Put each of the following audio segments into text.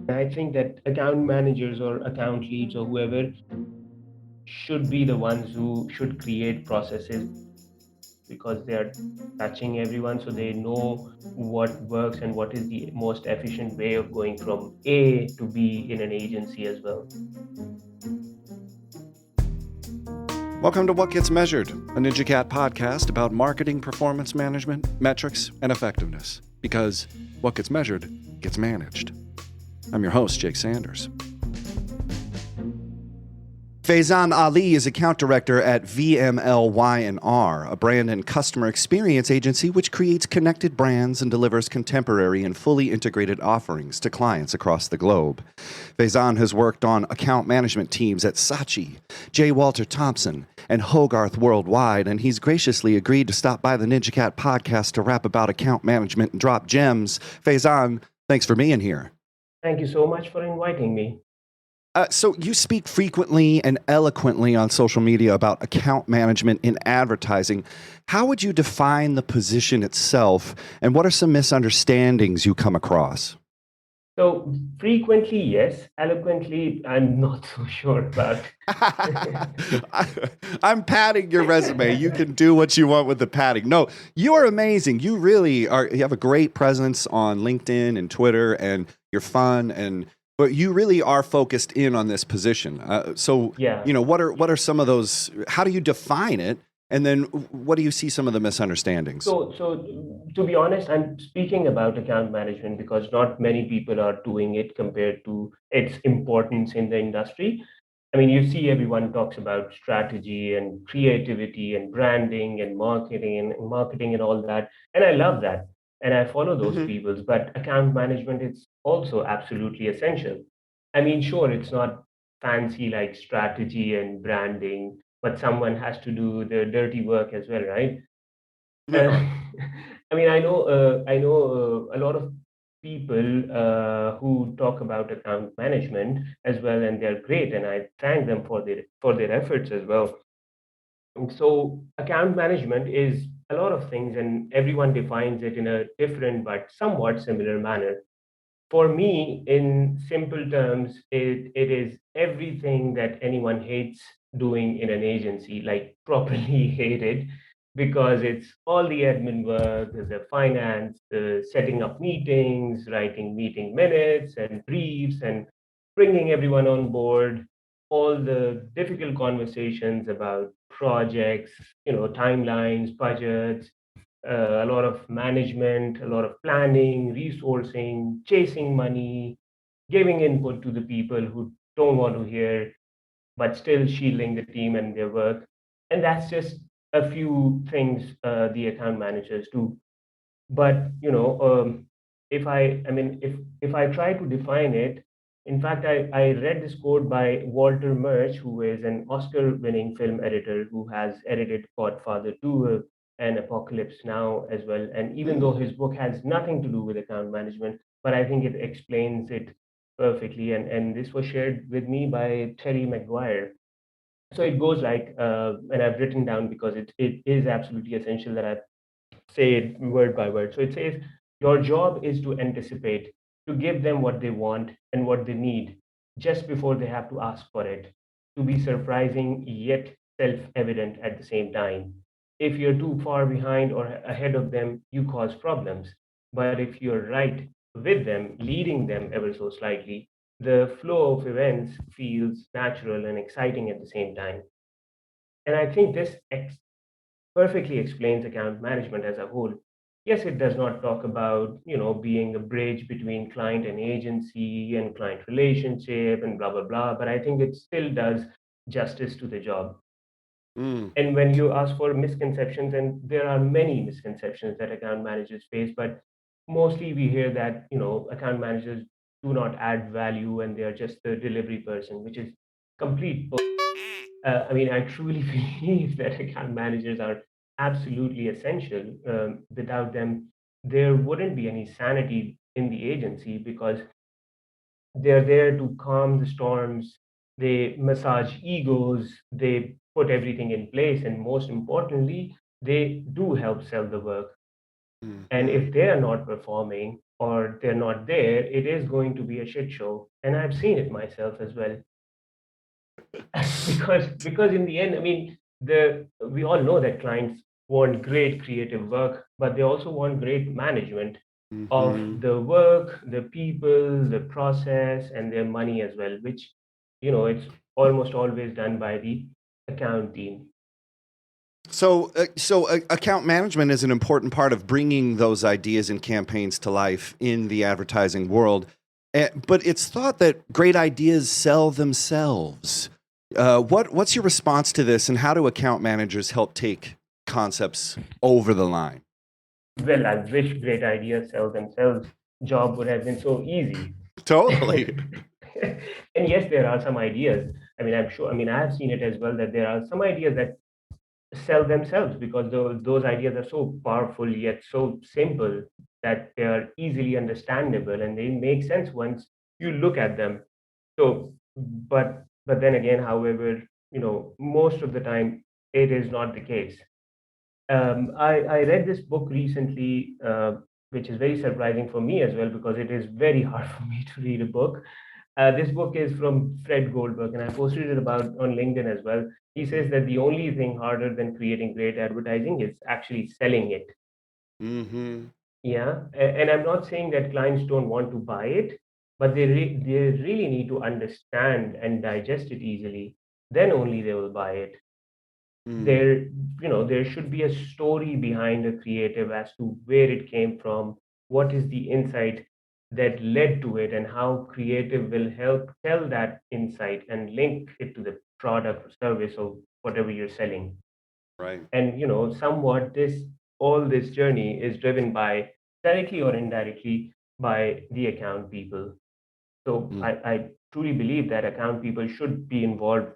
I think that account managers or account leads or whoever should be the ones who should create processes because they are touching everyone so they know what works and what is the most efficient way of going from A to B in an agency as well. Welcome to What Gets Measured, a NinjaCat podcast about marketing, performance management, metrics, and effectiveness. Because what gets measured gets managed. I'm your host, Jake Sanders. Faizan Ali is account director at VMLY&R, a brand and customer experience agency which creates connected brands and delivers contemporary and fully integrated offerings to clients across the globe. Faizan has worked on account management teams at Saatchi, J. Walter Thompson, and Hogarth Worldwide, and he's graciously agreed to stop by the NinjaCat podcast to rap about account management and drop gems. Faizan, thanks for being here. Thank you so much for inviting me. So you speak frequently and eloquently on social media about account management in advertising. How would you define the position itself, and what are some misunderstandings you come across? So frequently, yes. Eloquently, I'm not so sure about. I'm padding your resume. You can do what you want with the padding. No, you are amazing. You really are. You have a great presence on LinkedIn and Twitter, and you're fun, but you really are focused in on this position. Yeah. What are some of those? How do you define it? And then what do you see some of the misunderstandings? So to be honest, I'm speaking about account management because not many people are doing it compared to its importance in the industry. I mean, you see everyone talks about strategy and creativity and branding and marketing and all that. And I love that. And I follow those peoples, but account management is also absolutely essential. I mean, sure, it's not fancy like strategy and branding, but someone has to do the dirty work as well, right? Uh, I mean, I know a lot of people who talk about account management as well, and they're great, and I thank them for their efforts as well. And so, account management is a lot of things, and everyone defines it in a different but somewhat similar manner. For me, in simple terms, it is everything that anyone hates doing in an agency, like properly hated, because it's all the admin work, the finance, the setting up meetings, writing meeting minutes and briefs, and bringing everyone on board, all the difficult conversations about projects, timelines, budgets, a lot of management, a lot of planning, resourcing, chasing money, giving input to the people who don't want to hear, but still shielding the team and their work. And that's just a few things the account managers do. But if I try to define it, in fact, I read this quote by Walter Murch, who is an Oscar-winning film editor who has edited Godfather 2 and Apocalypse Now as well. And even though his book has nothing to do with account management, but I think it explains it perfectly. And this was shared with me by Terry McGuire. So it goes like, and I've written down because it is absolutely essential that I say it word by word. So it says, your job is to anticipate, to give them what they want and what they need just before they have to ask for it, to be surprising yet self evident at the same time. If you're too far behind or ahead of them, you cause problems. But if you're right with them, leading them ever so slightly, the flow of events feels natural and exciting at the same time. And I think this perfectly explains account management as a whole. Yes, it does not talk about, being a bridge between client and agency and client relationship and blah, blah, blah, but I think it still does justice to the job. And when you ask for misconceptions, and there are many misconceptions that account managers face, but mostly we hear that, account managers do not add value and they are just the delivery person, which is complete. I mean, I truly believe that account managers are absolutely essential. Without them, there wouldn't be any sanity in the agency because they're there to calm the storms, they massage egos, they put everything in place, and most importantly, they do help sell the work. And if they are not performing, or they're not there, it is going to be a shit show. And I've seen it myself as well. Because in the end, I mean, the we all know that clients want great creative work, but they also want great management of Hmm. the work, the people, the process, and their money as well, which, it's almost always done by the account team. So account management is an important part of bringing those ideas and campaigns to life in the advertising world. But it's thought that great ideas sell themselves. What's your response to this, and how do account managers help take concepts over the line? Well, I wish great ideas sell themselves. Job would have been so easy. Totally. And yes, there are some ideas. I mean, I'm sure, I mean, I have seen it as well that there are some ideas that sell themselves because those ideas are so powerful yet so simple that they are easily understandable and they make sense once you look at them. So, but then again, however, most of the time it is not the case. I read this book recently, which is very surprising for me as well because it is very hard for me to read a book. This book is from Fred Goldberg, and I posted it about on LinkedIn as well. He says that the only thing harder than creating great advertising is actually selling it. Mm-hmm. Yeah, and I'm not saying that clients don't want to buy it, but they really need to understand and digest it easily. Then only they will buy it. Mm, There should be a story behind a creative as to where it came from, what is the insight that led to it, and how creative will help tell that insight and link it to the product or service or whatever you're selling. right. And somewhat this journey is driven by, directly or indirectly, by the account people. So Mm, I truly believe that account people should be involved,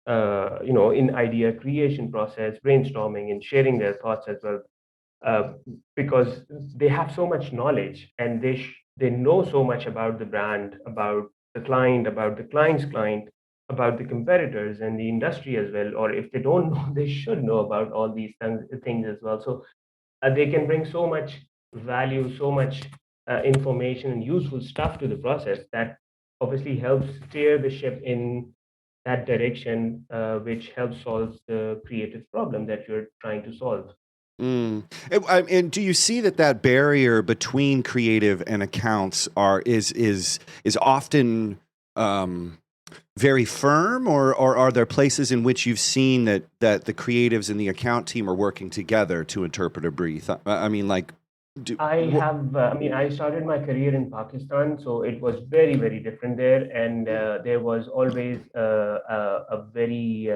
in idea creation process, brainstorming, and sharing their thoughts as well, uh, because they have so much knowledge and they know so much about the brand, about the client, about the client's client, about the competitors and the industry as well. Or if they don't know, they should know about all these things as well. So they can bring so much value, so much information and useful stuff to the process that obviously helps steer the ship in that direction, which helps solve the creative problem that you're trying to solve. mm. And do you see that barrier between creative and accounts is often very firm, or are there places in which you've seen that the creatives and the account team are working together to interpret a brief? I mean, like, do, I mean, I started my career in Pakistan, so it was very, very different there. And there was always a very,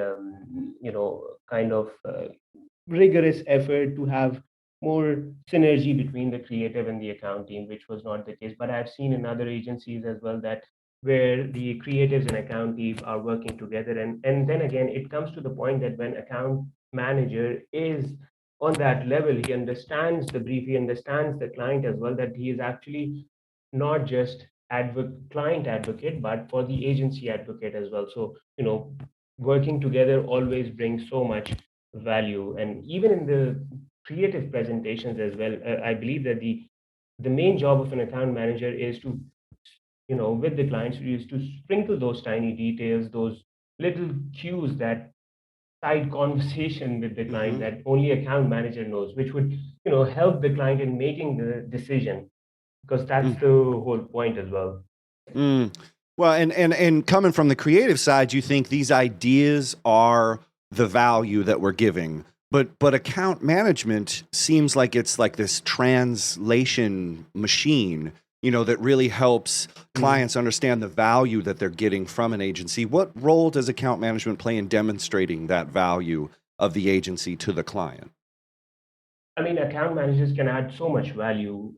kind of rigorous effort to have more synergy between the creative and the account team, which was not the case. But I've seen in other agencies as well that where the creatives and account team are working together. And then again, it comes to the point that when account manager is on that level, he understands the brief, he understands the client as well, that he is actually not just client advocate, but for the agency advocate as well. So, working together always brings so much value. And even in the creative presentations as well, I believe that the main job of an account manager is to, with the clients, is to sprinkle those tiny details, those little cues, that side conversation with the client mhm. that only account manager knows, which would, help the client in making the decision, because that's the whole point as well. Mm. Well, and coming from the creative side, you think these ideas are the value that we're giving. But account management seems like it's like this translation machine, that really helps Mm. clients understand the value that they're getting from an agency. What role does account management play in demonstrating that value of the agency to the client? I mean, account managers can add so much value.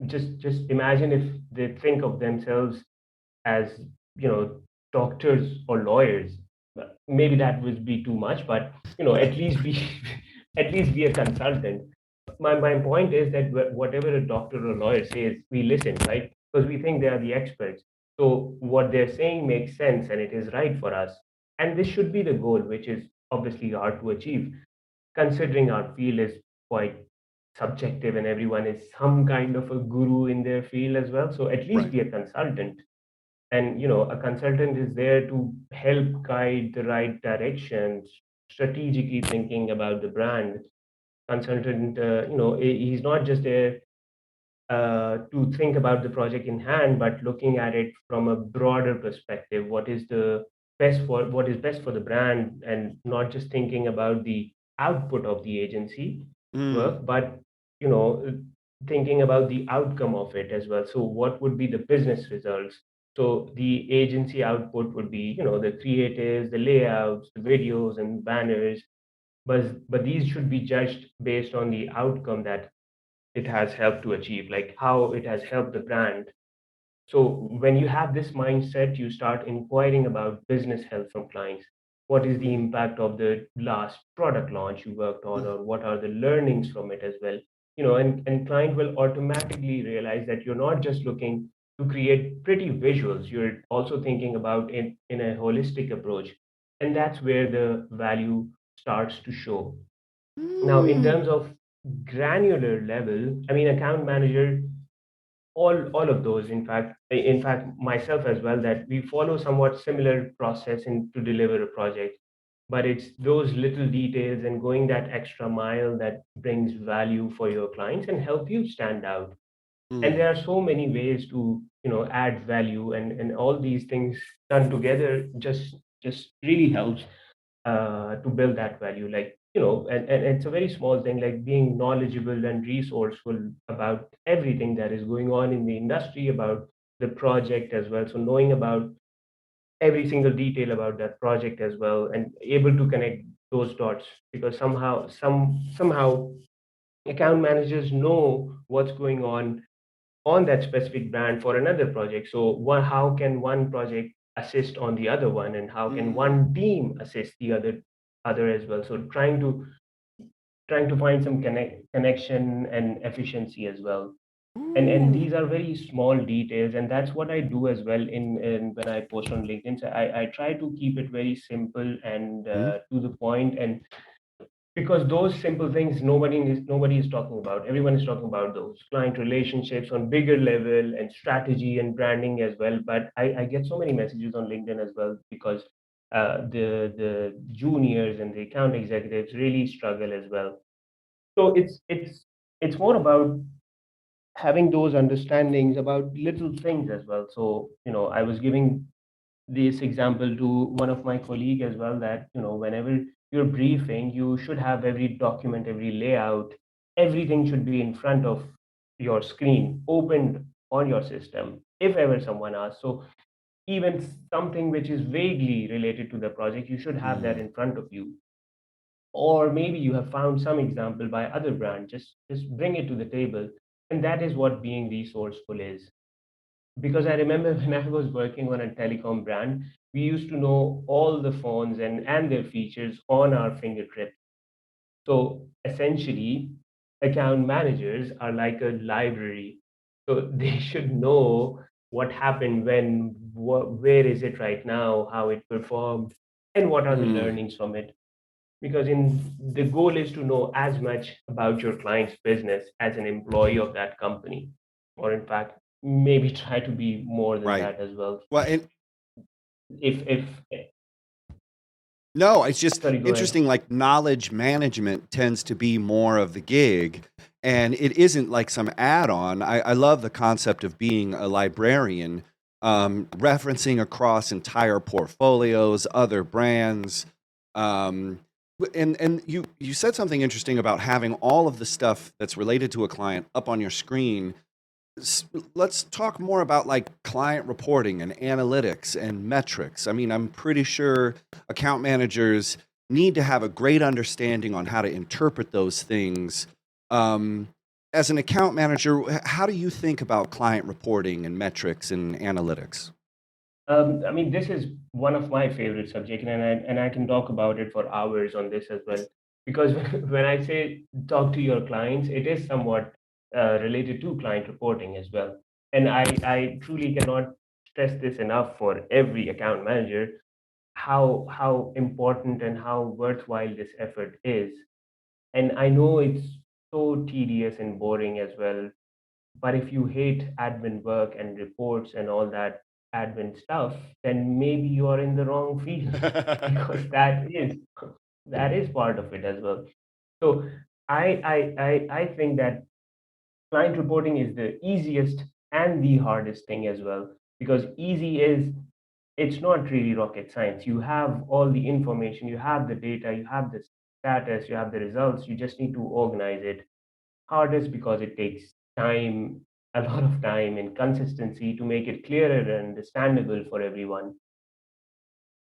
Just imagine if they think of themselves as, doctors or lawyers. Maybe that would be too much, but at least be at least be a consultant. My point is that whatever a doctor or lawyer says, we listen, right? Because we think they are the experts. So what they're saying makes sense and it is right for us. And this should be the goal, which is obviously hard to achieve, considering our field is quite subjective and everyone is some kind of a guru in their field as well. So at least Right. be a consultant. And a consultant is there to help guide the right directions, strategically thinking about the brand. Consultant, he's not just there to think about the project in hand, but looking at it from a broader perspective. What is best for the brand, and not just thinking about the output of the agency Mm. work, but you know, thinking about the outcome of it as well. So, what would be the business results? So, the agency output would be, the creatives, the layouts, the videos, and banners. But these should be judged based on the outcome that it has helped to achieve, like how it has helped the brand. So when you have this mindset, you start inquiring about business health from clients. What is the Mm. impact of the last product launch you worked on, Mm. or what are the learnings from it as well? And client will automatically realize that you're not just looking to create pretty visuals, you're also thinking about it in a holistic approach. And that's where the value starts to show. Now, in Mm. terms of granular level, I mean, account manager, all of those, in fact, myself as well, that we follow somewhat similar process in to deliver a project, but it's those little details and going that extra mile that brings value for your clients and help you stand out. And Mm. there are so many ways to add value, and all these things done together just really helps to build that value. Like, and it's a very small thing, like being knowledgeable and resourceful about everything that is going on in the industry, about the project as well. So knowing about every single detail about that project as well, and able to connect those dots, because somehow account managers know what's going on that specific brand for another project. So how can one project assist on the other one, and how can Mm. one team assist the other as well? So trying to find some connection and efficiency as well. And Ooh. these are very small details, and that's what I do as well in when I post on LinkedIn. So I try to keep it very simple and Mm. to the point, and because those simple things nobody is talking about. Everyone is talking about those client relationships on bigger level and strategy and branding as well. But I get so many messages on LinkedIn as well, because the juniors and the account executives really struggle as well. So it's more about having those understandings about little things as well. So I was giving this example to one of my colleague as well, that whenever you're briefing, you should have every document, every layout, everything should be in front of your screen, opened on your system, if ever someone asks. So even something which is vaguely related to the project, you should have that Mm. in front of you. Or maybe you have found some example by other brand, just bring it to the table. And that is what being resourceful is. Because I remember when I was working on a telecom brand, we used to know all the phones and their features on our fingertips. So essentially, account managers are like a library. So they should know what happened when, where is it right now, how it performed, and what are the Mm. learnings from it. Because in the goal is to know as much about your client's business as an employee of that company, or in fact, maybe try to be more than Right. that as well. Well, and If no, it's just Sorry, go ahead. interesting. Like knowledge management tends to be more of the gig, and it isn't like some add on. I love the concept of being a librarian, referencing across entire portfolios, other brands. Um, and you said something interesting about having all of the stuff that's related to a client up on your screen. Let's talk more about like client reporting and analytics and metrics. I mean, I'm pretty sure account managers need to have a great understanding on how to interpret those things. Um, as an account manager, how do you think about client reporting and metrics and analytics? I mean, this is one of my favorite subjects, and I can talk about it for hours on this as well. Because when I say talk to your clients, it is somewhat related to client reporting as well. And I truly cannot stress this enough for every account manager, how important and how worthwhile this effort is. And I know it's so tedious and boring as well. But if you hate admin work and reports and all that admin stuff, then maybe you are in the wrong field because that is part of it as well. So I think that client reporting is the easiest and the hardest thing as well, because easy is, it's not really rocket science. You have all the information, you have the data, you have the status, you have the results, you just need to organize it. Hardest because it takes time, a lot of time and consistency to make it clearer and understandable for everyone.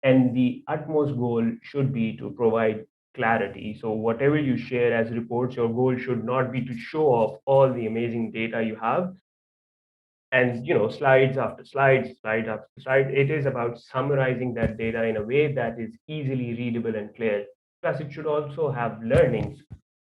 And the utmost goal should be to provide clarity. So whatever you share as reports, your goal should not be to show off all the amazing data you have and slides after slides, slide after slide. It is about summarizing that data in a way that is easily readable and clear. Plus it should also have learnings.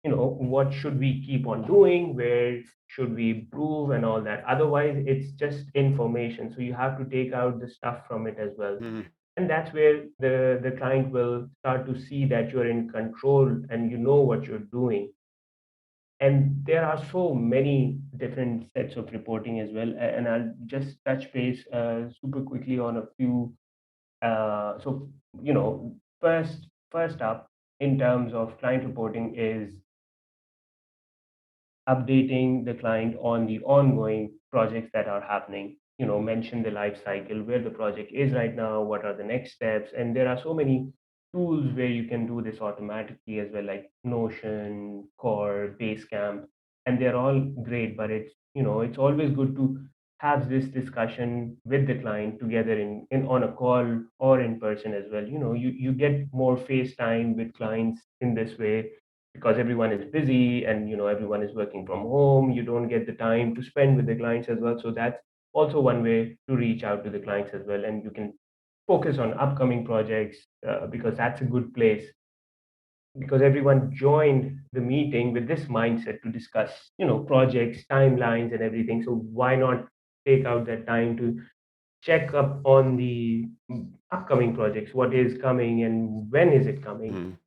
What should we keep on doing, where should we improve and all that. Otherwise it's just information, so you have to take out the stuff from it as well. Mhm. And that's where the client will start to see that you're in control and you know what you're doing. And there are so many different sets of reporting as well. And I'll just touch base super quickly on a few. So, first up, in terms of client reporting, is updating the client on the ongoing projects that are happening. Mention the life cycle, where the project is right now, what are the next steps. And there are so many tools where you can do this automatically as well, like Notion, Core, Basecamp, and they're all great. But it's always good to have this discussion with the client together in on a call or in person as well. You get more face time with clients in this way, because everyone is busy and everyone is working from home. You don't get the time to spend with the clients as well. So that's also one way to reach out to the clients as well. And you can focus on upcoming projects, because that's a good place, because everyone joined the meeting with this mindset to discuss projects, timelines and everything. So why not take out that time to check up on the upcoming projects, what is coming and when is it coming. Mhm.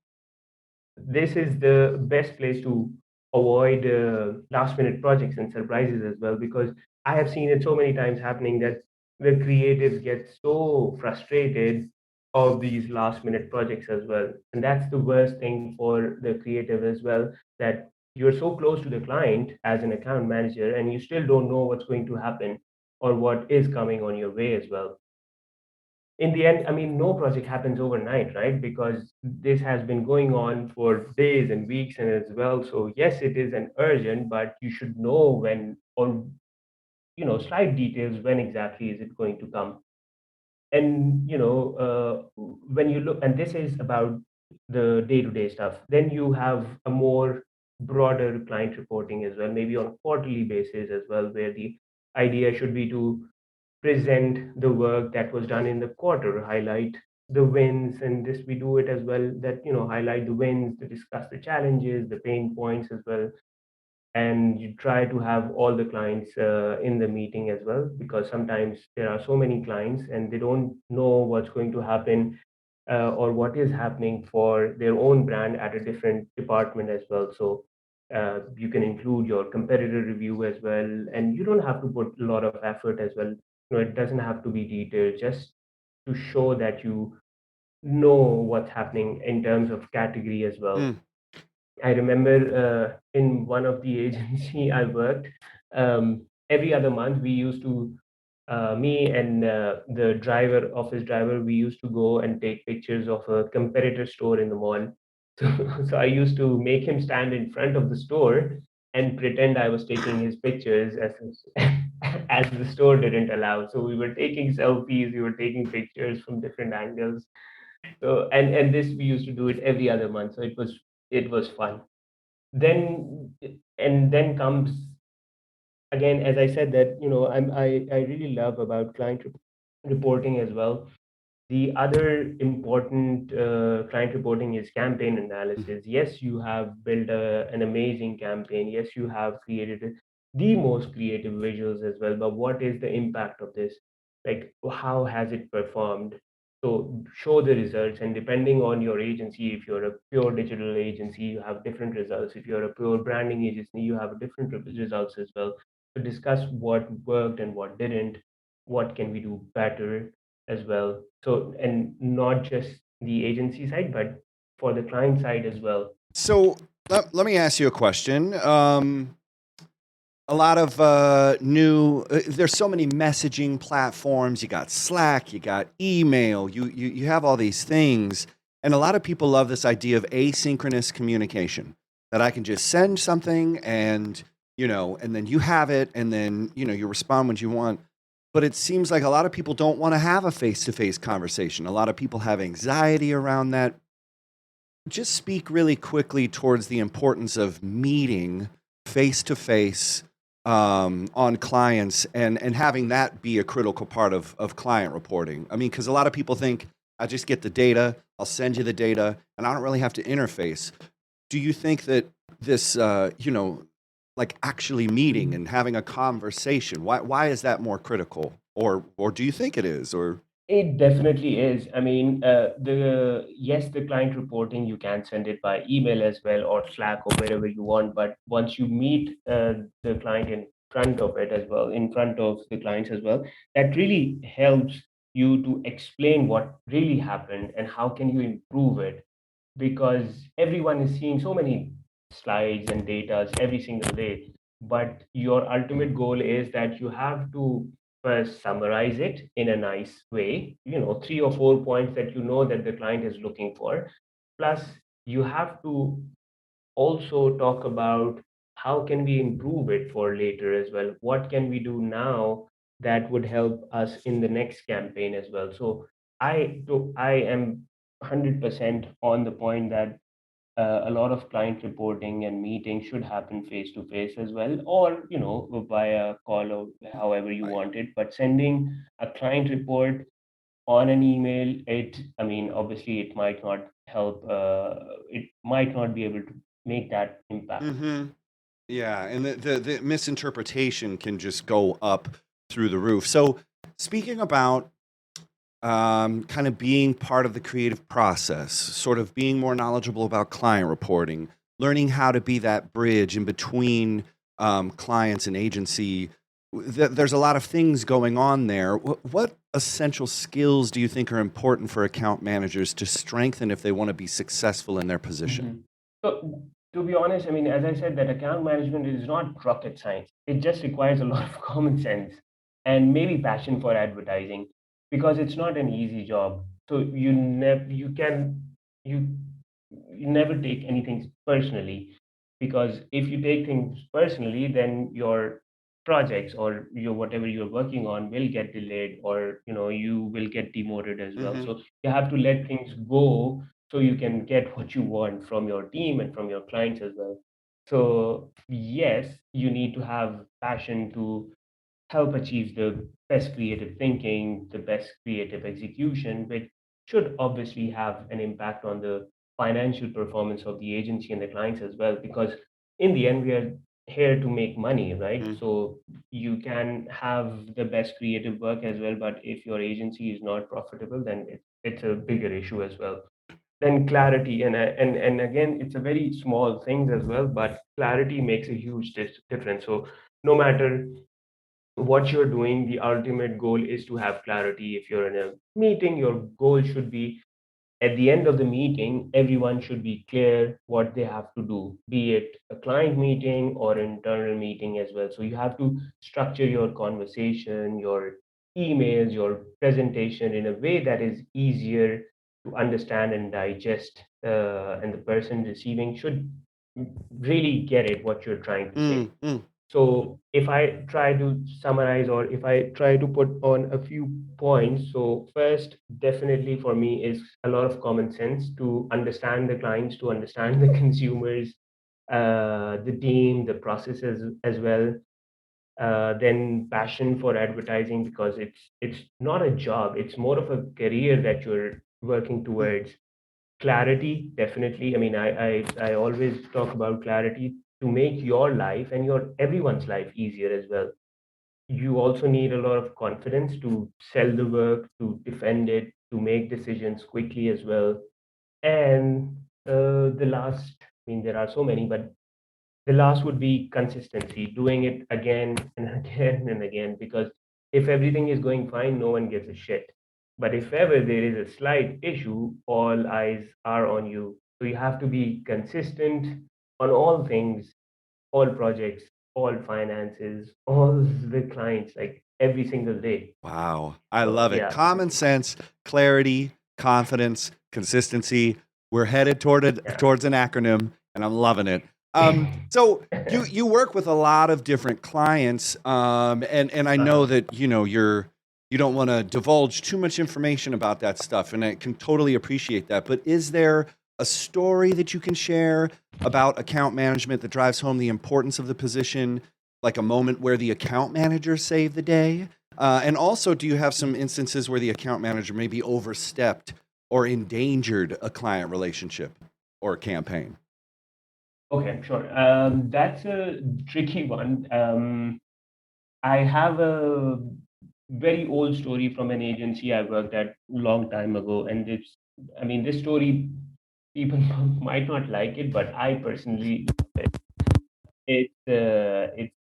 This is the best place to avoid last minute projects and surprises as well, because I have seen it so many times happening that the creatives get so frustrated of these last minute projects as well. And that's the worst thing for the creative as well, that you're so close to the client as an account manager and you still don't know what's going to happen or what is coming on your way as well. In the end, I mean, no project happens overnight, right? Because this has been going on for days and weeks and as well. So yes, it is an urgent, but you should know when, or slight details, when exactly is it going to come. And when you look, and this is about the day-to-day stuff, then you have a more broader client reporting as well, maybe on a quarterly basis as well, where the idea should be to present the work that was done in the quarter, highlight the wins, and this we do it as well, that highlight the wins, to discuss the challenges, the pain points as well. And you try to have all the clients in the meeting as well, because sometimes there are so many clients and they don't know what's going to happen, or what is happening for their own brand at a different department as well. So you can include your competitor review as well, and you don't have to put a lot of effort as well. It doesn't have to be detailed, just to show that you know what's happening in terms of category as well. Mm. I remember in one of the agency I worked, every other month we used to, me and the driver, office driver, we used to go and take pictures of a competitor store in the mall. So I used to make him stand in front of the store and pretend I was taking his pictures as the store didn't allow. So we were taking selfies, we were taking pictures from different angles. So and this we used to do it every other month. So it was fun. Then and then comes, again, as I said, that I really love about client reporting as well. The other important client reporting is campaign Mhm. analysis. Yes, you have built an amazing campaign. Yes, you have created the most creative visuals as well. But what is the impact of this? Like, how has it performed? So show the results, and depending on your agency, if you're a pure digital agency, you have different results. If you're a pure branding agency, you have different results as well. So discuss what worked and what didn't, what can we do better as well. So, and not just the agency side, but for the client side as well. So let me ask you a question. A lot of there's so many messaging platforms. You got Slack, you got email, you have all these things. And a lot of people love this idea of asynchronous communication, that I can just send something and, and then you have it and then, you respond when you want. But it seems like a lot of people don't want to have a face to face conversation. A lot of people have anxiety around that. Just speak really quickly towards the importance of meeting face to face on clients and having that be a critical part of client reporting. I mean, because a lot of people think I just get the data, I'll send you the data, and I don't really have to interface. Do you think that this, like actually meeting and having a conversation, why is that more critical? Or do you think it is? Or It definitely is. I mean, the yes, the client reporting, you can send it by email as well, or Slack, or wherever you want. But once you meet the client in front of it as well, in front of the clients as well, that really helps you to explain what really happened and how can you improve it, because everyone is seeing so many slides and data every single day. But your ultimate goal is that you have to first summarize it in a nice way, 3 or 4 points that you know that the client is looking for. Plus, you have to also talk about how can we improve it for later as well. What can we do now that would help us in the next campaign as well? So I am 100% on the point that a lot of client reporting and meetings should happen face to face as well, or via call, or however you right. want it. But sending a client report on an email, I mean, obviously it might not help, it might not be able to make that impact. Mm-hmm. Yeah, and the misinterpretation can just go up through the roof. So, speaking about kind of being part of the creative process, sort of being more knowledgeable about client reporting, learning how to be that bridge in between clients and agency. There's a lot of things going on there. What essential skills do you think are important for account managers to strengthen if they want to be successful in their position? Mhm. So, to be honest, I mean, as I said, that account management is not rocket science. It just requires a lot of common sense and maybe passion for advertising, because it's not an easy job. So you you never take anything personally, because if you take things personally, then your projects or your whatever you're working on will get delayed, or you will get demoted as well. Mm-hmm. So you have to let things go so you can get what you want from your team and from your clients as well. So yes, you need to have passion to help achieve the best creative thinking, the best creative execution, which should obviously have an impact on the financial performance of the agency and the clients as well. Because in the end, we are here to make money, right? So you can have the best creative work as well, but if your agency is not profitable, then it's a bigger issue as well. Then clarity, and again, it's a very small things as well, but clarity makes a huge difference. So no matter what you're doing, the ultimate goal is to have clarity. If you're in a meeting, your goal should be, at the end of the meeting, everyone should be clear what they have to do, be it a client meeting or internal meeting as well. So you have to structure your conversation, your emails, your presentation in a way that is easier to understand and digest, and the person receiving should really get it what you're trying to say. Mm-hmm. So if I try to summarize, or if I try to put on a few points, so first, definitely for me is a lot of common sense to understand the clients, to understand the consumers, the team, the processes as well. Then passion for advertising, because it's not a job, it's more of a career that you're working towards. Clarity, definitely. I mean, I always talk about clarity to make your life and your everyone's life easier as well. You also need a lot of confidence to sell the work, to defend it, to make decisions quickly as well. And the last, I mean, there are so many, but the last would be consistency, doing it again and again and again, because if everything is going fine, no one gives a shit. But if ever there is a slight issue, all eyes are on you. So you have to be consistent on all things, all projects, all finances, all the clients, like every single day. Wow. I So love it. yeah, Common sense, clarity, confidence, consistency. We're headed yeah. towards an acronym, and I'm loving it. So you work with a lot of different clients, and I know Uh-huh. that you don't want to divulge too much information about that stuff, and I can totally appreciate that. But is there a story that you can share about account management that drives home the importance of the position, like a moment where the account manager saved the day? And also, do you have some instances where the account manager maybe overstepped or endangered a client relationship or campaign? Okay, sure. That's a tricky one. I have a very old story from an agency I worked at long time ago, and it's, I mean, this story people might not like it, but I personally love it. It's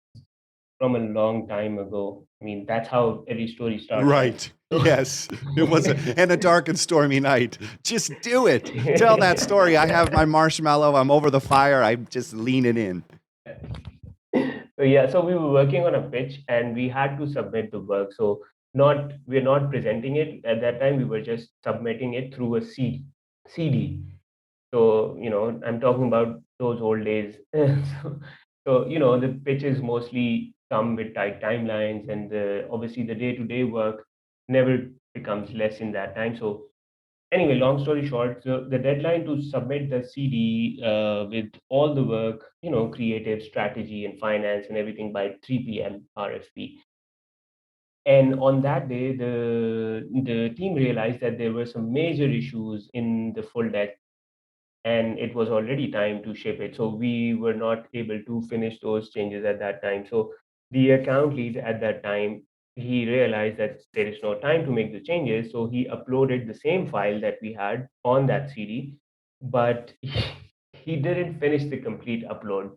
from a long time ago. I mean, that's how every story starts, right? Right. So, Yes. It was and a dark and stormy night. Just do it. Tell that story. I have my marshmallow. I'm over the fire. I'm just leaning in. so yeah, so we were working on a pitch and we had to submit the work. So not we're not presenting it at that time. We were just submitting it through a CD. So, I'm talking about those old days. So, the pitches mostly come with tight timelines, and obviously the day-to-day work never becomes less in that time. So, anyway, long story short, so the deadline to submit the CD with all the work, creative strategy and finance and everything by 3 p.m. RSP. And on that day, the team realized that there were some major issues in the full deck, and it was already time to ship it. So we were not able to finish those changes at that time. So the account lead at that time, he realized that there is no time to make the changes. So he uploaded the same file that we had on that CD, but he didn't finish the complete upload.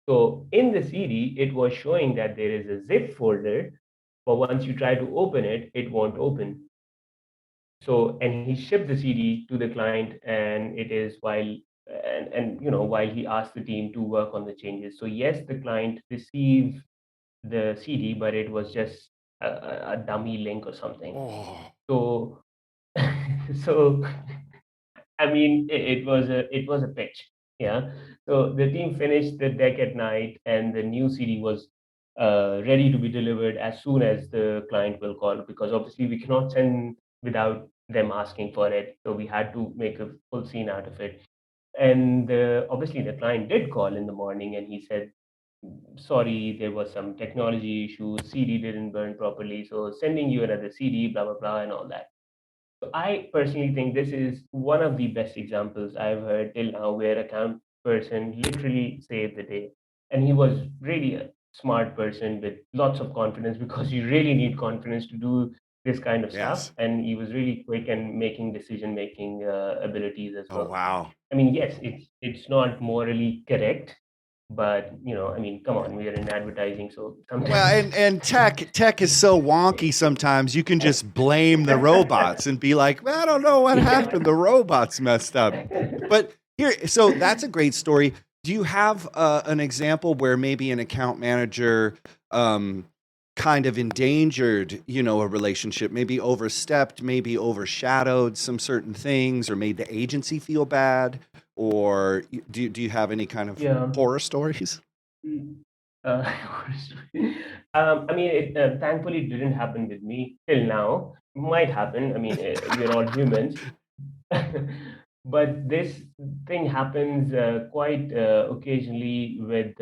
So in the CD, it was showing that there is a zip folder, but once you try to open it, it won't open. So, and he shipped the CD to the client, and it is while he asked the team to work on the changes. So yes, the client received the CD, but it was just a dummy link or something. Oh. So, so I mean, it was a pitch. Yeah. So the team finished the deck at night, and the new CD was ready to be delivered as soon as the client will call, because obviously we cannot send without them asking for it. So we had to make a full scene out of it. And obviously the client did call in the morning, and he said, "Sorry, there was some technology issue. CD didn't burn properly, so sending you another CD, blah blah blah, and all that." I personally think this is one of the best examples I've heard till now where account person literally saved the day. And he was really a smart person with lots of confidence, because you really need confidence to do this kind of stuff. Yes. And he was really quick and making decision making abilities as Oh, well. wow. I mean, yes, it's not morally correct, but I mean, come on, we are in advertising, so Well, sometimes. and tech is so wonky sometimes you can just blame the robots and be like, well, I don't know what happened. The robots messed up. But here, so that's a great story. Do you have an example where maybe an account manager um, kind of endangered, a relationship, maybe overstepped, maybe overshadowed some certain things, or made the agency feel bad? Or do you have any kind of Yeah. horror stories? Mm. Uh, I mean, it thankfully didn't happen with me till now. Might happen. I mean, we're all humans. But this thing happens quite occasionally with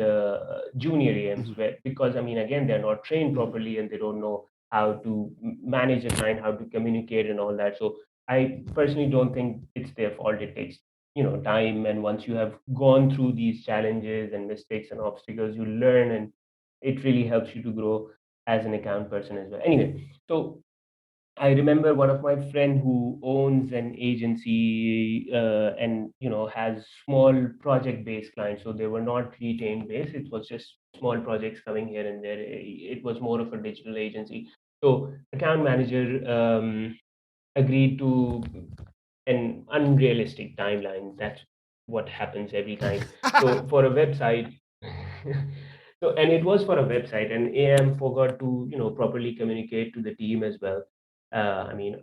junior AMs, Mhm. because I mean, again, they're not trained Mhm. properly and they don't know how to manage a client, how to communicate, and all that. So I personally don't think it's their fault. It takes time, and once you have gone through these challenges and mistakes and obstacles, you learn, and it really helps you to grow as an account person as well. Anyway, so I remember one of my friend who owns an agency, and has small project based clients. So they were not retained based. It was just small projects coming here and there. It was more of a digital agency. So account manager agreed to an unrealistic timeline. That's what happens every time. So for a website, and it was for a website, and AM forgot to properly communicate to the team as well. I mean,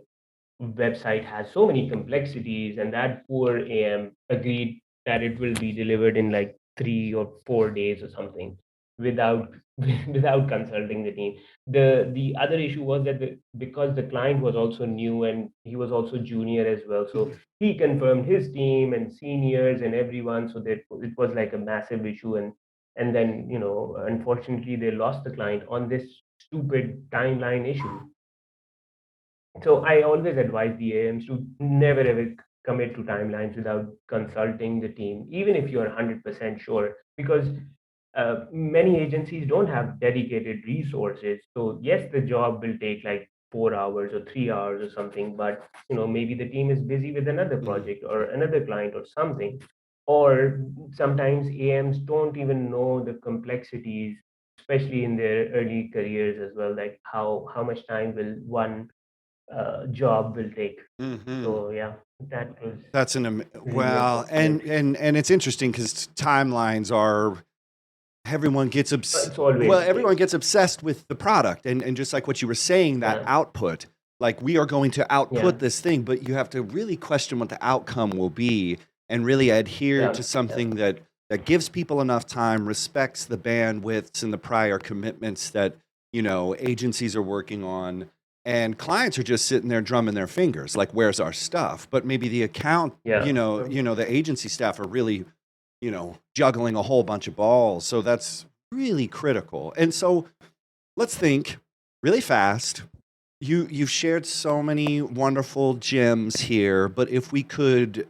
website has so many complexities, and that poor AM agreed that it will be delivered in like 3 or 4 days or something without without consulting the team. The other issue was that because the client was also new and he was also junior as well, so he confirmed his team and seniors and everyone, so that it was like a massive issue. And then unfortunately they lost the client on this stupid timeline issue. So I always advise the AMs to never ever commit to timelines without consulting the team, even if you're 100% sure, because many agencies don't have dedicated resources. So yes, the job will take like 4 hours or 3 hours or something, but maybe the team is busy with another Mhm. project or another client or something. Or sometimes AMs don't even know the complexities, especially in their early careers as well, like how much time will one job will take. Mhm. So yeah, that was That's really well, unfortunate. and it's interesting because timelines are everyone gets It's always the everyone case. gets obsessed with the product and just like what you were saying, that Yeah, output, like we are going to yeah, output this thing, but you have to really question what the outcome will be and really adhere yeah, to yeah, something that gives people enough time, respects the bandwidths and the prior commitments that agencies are working on, and clients are just sitting there drumming their fingers like, where's our stuff? But maybe the account, yeah. the agency staff are really juggling a whole bunch of balls. So that's really critical. And so let's think really fast. You've shared so many wonderful gems here, but if we could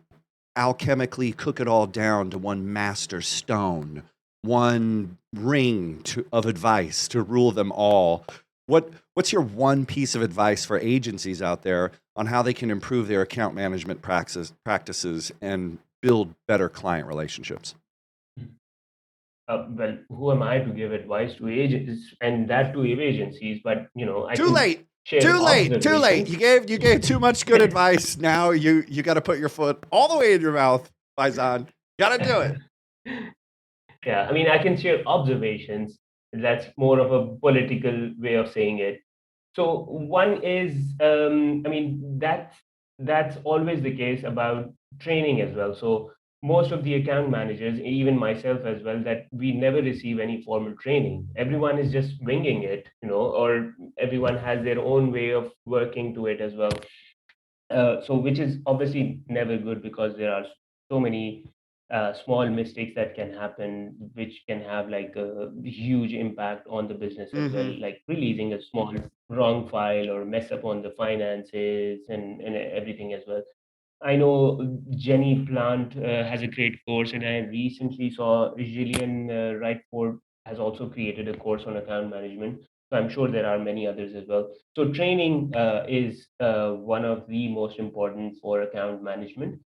alchemically cook it all down to one master stone, one ring of advice to rule them all, what's your one piece of advice for agencies out there on how they can improve their account management practices and build better client relationships? Well, who am I to give advice to agents and that to agencies? But I Too can late. share Too late. Too late. observations. You gave too much good advice. Now you got to put your foot all the way in your mouth, Faizan. Got to do it. Yeah, I mean, I can share observations. That's more of a political way of saying it. So one is, I mean, that's always the case about training as well. So most of the account managers, even myself as well, that we never receive any formal training. Everyone is just winging it, or everyone has their own way of working to it as well. So which is obviously never good, because there are so many small mistakes that can happen, which can have like a huge impact on the business as well, Mm-hmm. like releasing a small wrong file or mess up on the finances and everything as well. I know Jenny Plant has a great course, and I recently saw Gillian Wrightford has also created a course on account management. So I'm sure there are many others as well. So training is one of the most important for account management,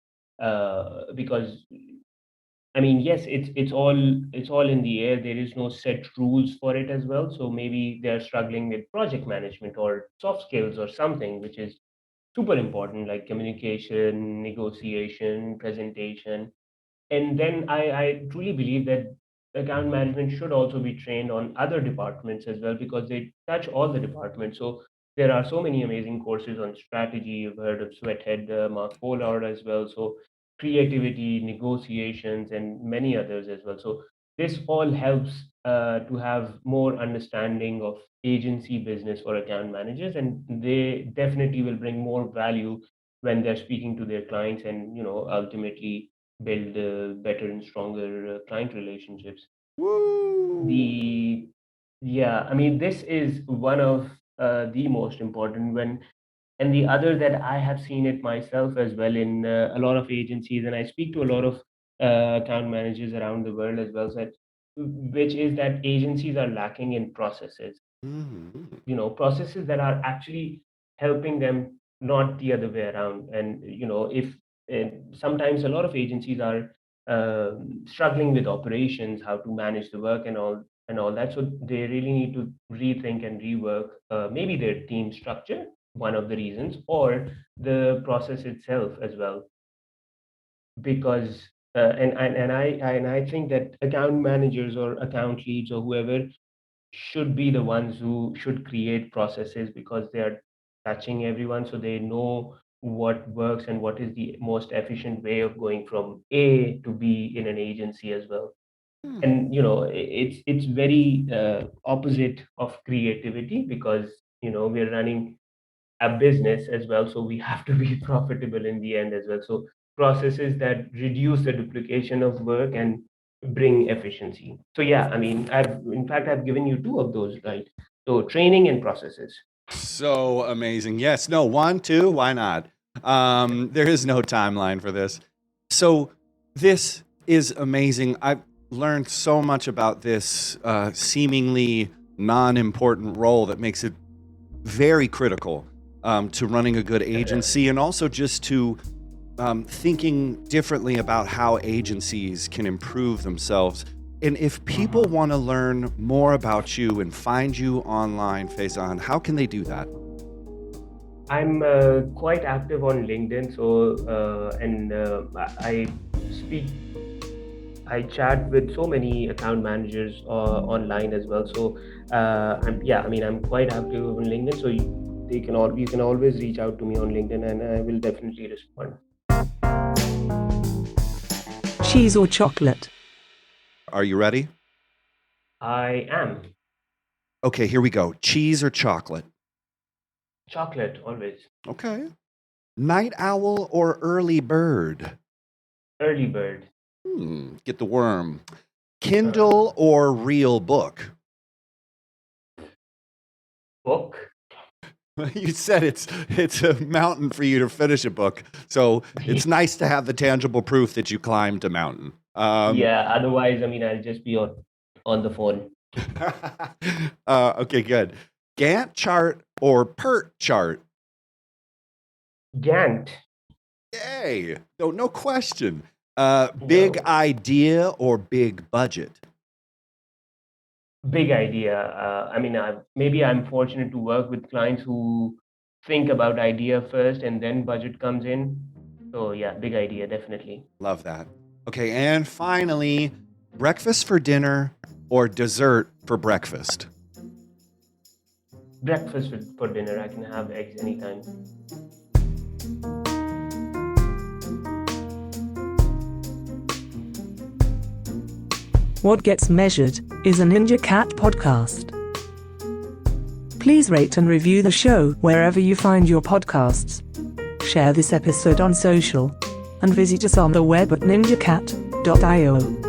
because I mean, yes, it's all in the air. There is no set rules for it as well. So maybe they are struggling with project management or soft skills or something, which is super important, like communication, negotiation, presentation. And then I truly believe that account management should also be trained on other departments as well, because they touch all the departments. So there are so many amazing courses on strategy. You've heard of Sweathead, Mark Pollard as well. So creativity, negotiations, and many others as well. So this all helps to have more understanding of agency business for account managers, and they definitely will bring more value when they're speaking to their clients, and ultimately build better and stronger client relationships. Woo. The Yeah, I mean, this is one of the most important when, and the other that I have seen it myself as well in a lot of agencies, and I speak to a lot of account managers around the world as well, so which is that agencies are lacking in processes. Mhm. Processes that are actually helping them, not the other way around. And if sometimes a lot of agencies are struggling with operations, how to manage the work and all that. So they really need to rethink and rework maybe their team structure, one of the reasons, or the process itself as well. Because and I think that account managers or account leads or whoever should be the ones who should create processes, because they are touching everyone, so they know what works and what is the most efficient way of going from A to B in an agency as well. Hmm. And it's very opposite of creativity, because we're running a business as well, so we have to be profitable in the end as well. So processes that reduce the duplication of work and bring efficiency. So yeah, I mean, I've given you two of those, right? So training and processes. So amazing. Yes. No. One, two. Why not? There is no timeline for this. So this is amazing. I've learned so much about this seemingly non-important role that makes it very critical to running a good agency, and also just to thinking differently about how agencies can improve themselves. And if people want to learn more about you and find you online, Faizan, how can they do that? I'm quite active on LinkedIn, so and I speak, I chat with so many account managers online as well. So I'm quite active on LinkedIn. So you can always reach out to me on LinkedIn, and I will definitely respond. Cheese or chocolate? Are you ready? I am Okay, here we go. Cheese or chocolate? chocolate always. Okay. Night owl or early bird? Early bird. Get the worm. Uh, Kindle or real book? Book. You said it's a mountain for you to finish a book, so it's nice to have the tangible proof that you climbed a mountain. Yeah. Otherwise, I mean, I'll just be on the phone. Okay, good. Gantt chart or PERT chart? Gantt. Yay! No question. Big No. idea or big budget? Big idea. Maybe I'm fortunate to work with clients who think about idea first and then budget comes in. So yeah, big idea, definitely. Love that. Okay, and finally, breakfast for dinner or dessert for breakfast? Breakfast for dinner. I can have eggs anytime. What Gets Measured is a NinjaCat podcast. Please rate and review the show wherever you find your podcasts. Share this episode on social and visit us on the web at ninjacat.io.